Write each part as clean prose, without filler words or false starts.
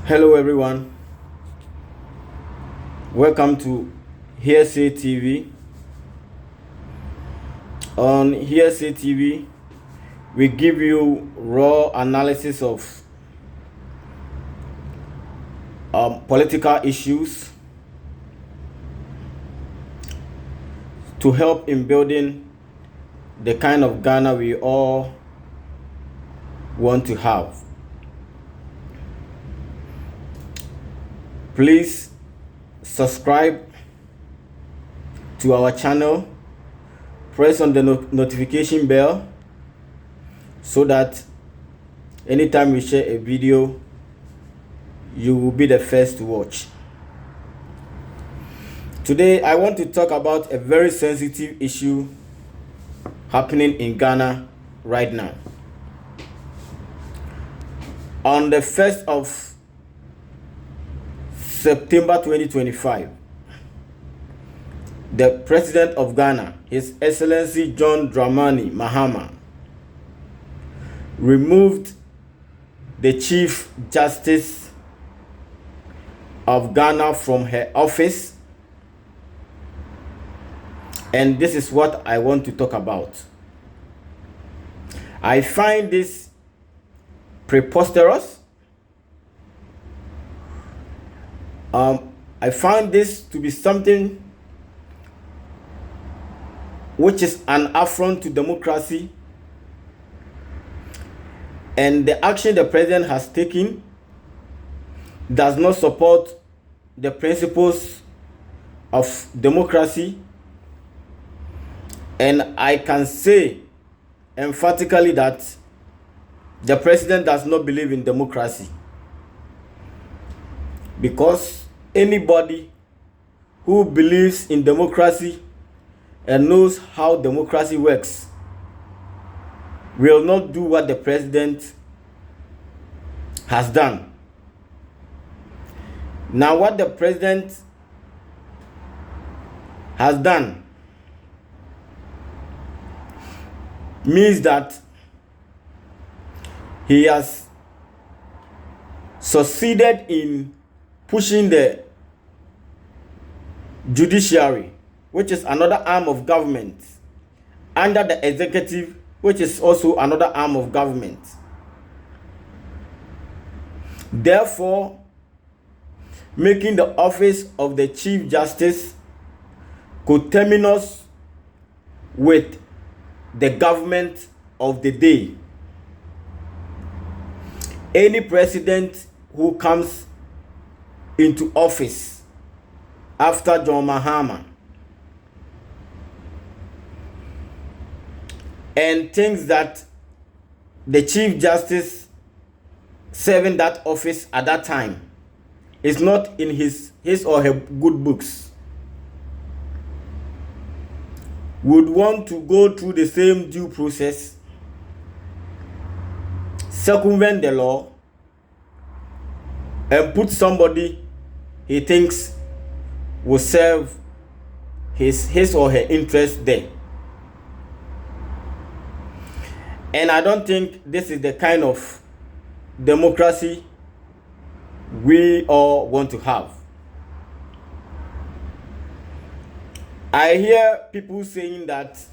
Hello, everyone. Welcome to Hearsay TV. On Hearsay TV, we give you raw analysis of political issues to help in building the kind of Ghana we all want to have. Please subscribe to our channel, press on the notification bell so that anytime we share a video, you will be the first to watch. Today, I want to talk about a very sensitive issue happening in Ghana right now. On the 1st of September 2025, the President of Ghana, His Excellency John Dramani Mahama, removed the Chief Justice of Ghana from her office, and this is what I want to talk about. I find this preposterous. I find this to be something which is an affront to democracy, and the action the president has taken does not support the principles of democracy, and I can say emphatically that the president does not believe in democracy, because anybody who believes in democracy and knows how democracy works will not do what the president has done. Now, what the president has done means that he has succeeded in pushing the judiciary, which is another arm of government, under the executive, which is also another arm of government. Therefore, making the office of the Chief Justice coterminous with the government of the day. Any president who comes into office after John Mahama and thinks that the Chief Justice serving that office at that time is not in his or her good books would want to go through the same due process, circumvent the law, and put somebody he thinks will serve his or her interest there. And I don't think this is the kind of democracy we all want to have. I hear people saying that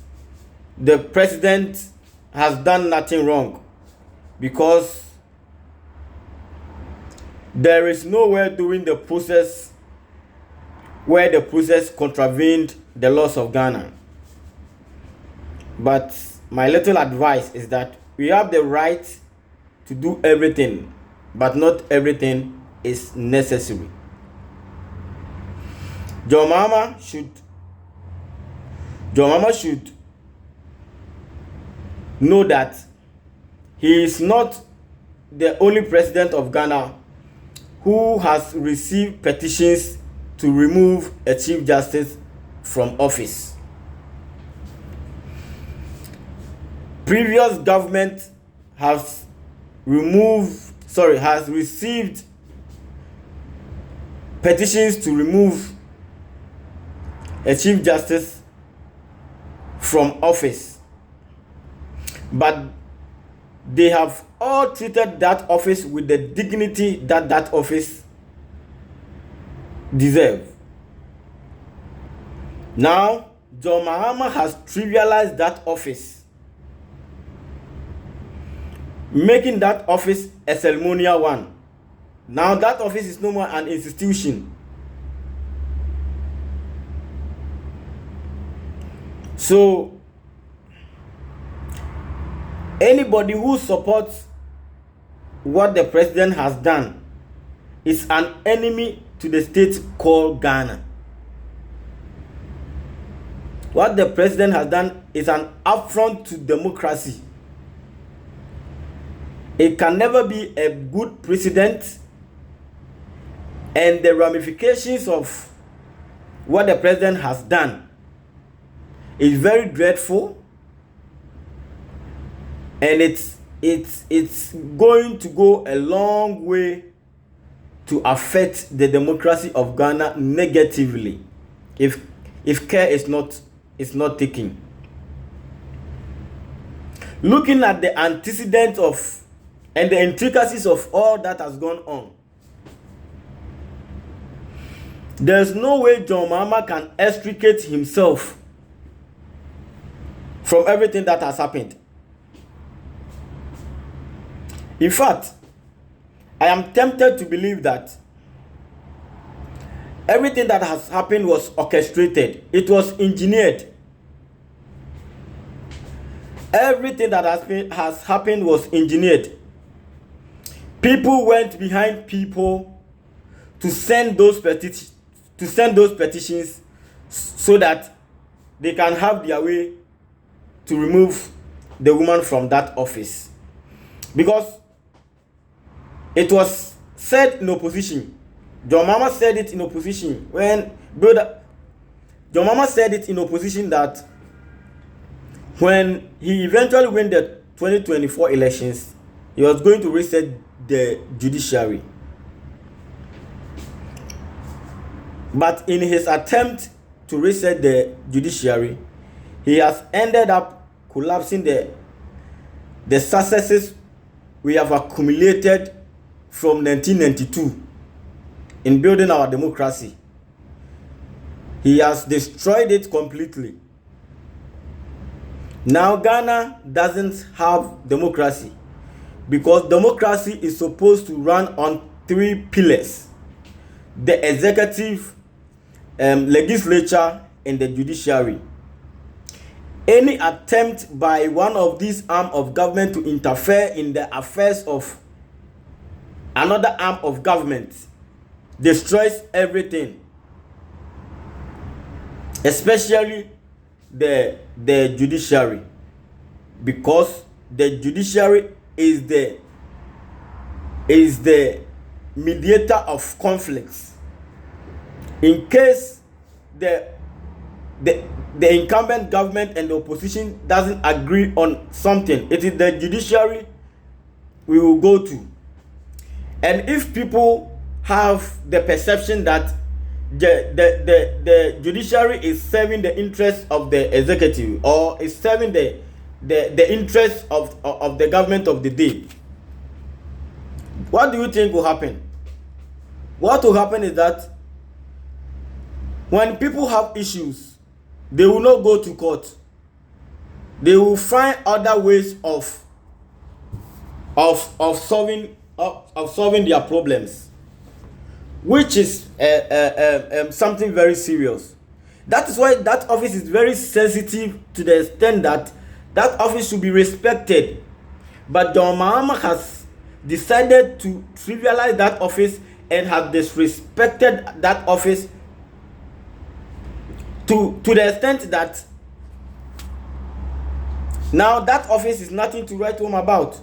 the president has done nothing wrong because there is nowhere during the process where the process contravened the laws of Ghana. But my little advice is that we have the right to do everything, but not everything is necessary. John Mahama should know that he is not the only president of Ghana who has received petitions to remove a Chief Justice from office. Previous government has received petitions to remove a Chief Justice from office, but they have all treated that office with the dignity that that office deserves. Now, John Mahama has trivialized that office, making that office a ceremonial one. Now that office is no more an institution. So, anybody who supports what the president has done is an enemy to the state called Ghana. What the president has done is an affront to democracy. It can never be a good precedent, and the ramifications of what the president has done is very dreadful, and it's going to go a long way to affect the democracy of Ghana negatively if care is not taken. Looking at the antecedents of and the intricacies of all that has gone on, there's no way John Mahama can extricate himself from everything that has happened. In fact, I am tempted to believe that everything that has happened was orchestrated. It was engineered. Everything that has happened was engineered. People went behind people to send those petitions so that they can have their way to remove the woman from that office. Because it was said in opposition. John Mahama said it in opposition John Mahama said it in opposition that when he eventually win the 2024 elections, he was going to reset the judiciary. But in his attempt to reset the judiciary, he has ended up collapsing the successes we have accumulated from 1992 in building our democracy. He has destroyed it completely. Now Ghana doesn't have democracy because democracy is supposed to run on 3 pillars: the executive, legislature, and the judiciary. Any attempt by one of these arms of government to interfere in the affairs of another arm of government destroys everything, especially the judiciary, because the judiciary is the mediator of conflicts. In case the incumbent government and the opposition doesn't agree on something, it is the judiciary we will go to. And if people have the perception that the judiciary is serving the interests of the executive or is serving the interests of the government of the day, what do you think will happen? What will happen is that when people have issues, they will not go to court. They will find other ways of solving their problems, which is something very serious. That is why that office is very sensitive, to the extent that that office should be respected. But John Mahama has decided to trivialize that office and have disrespected that office to the extent that now that office is nothing to write home about,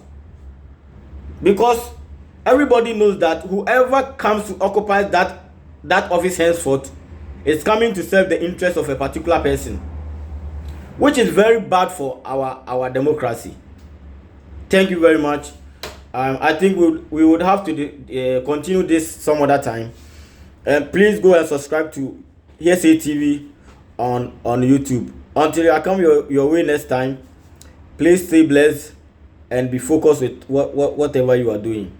because everybody knows that whoever comes to occupy that office henceforth is coming to serve the interests of a particular person, which is very bad for our democracy. Thank you very much. I think we would have to continue this some other time. Please go and subscribe to Hearsay TV on YouTube. Until I come your way next time, please stay blessed and be focused with whatever you are doing.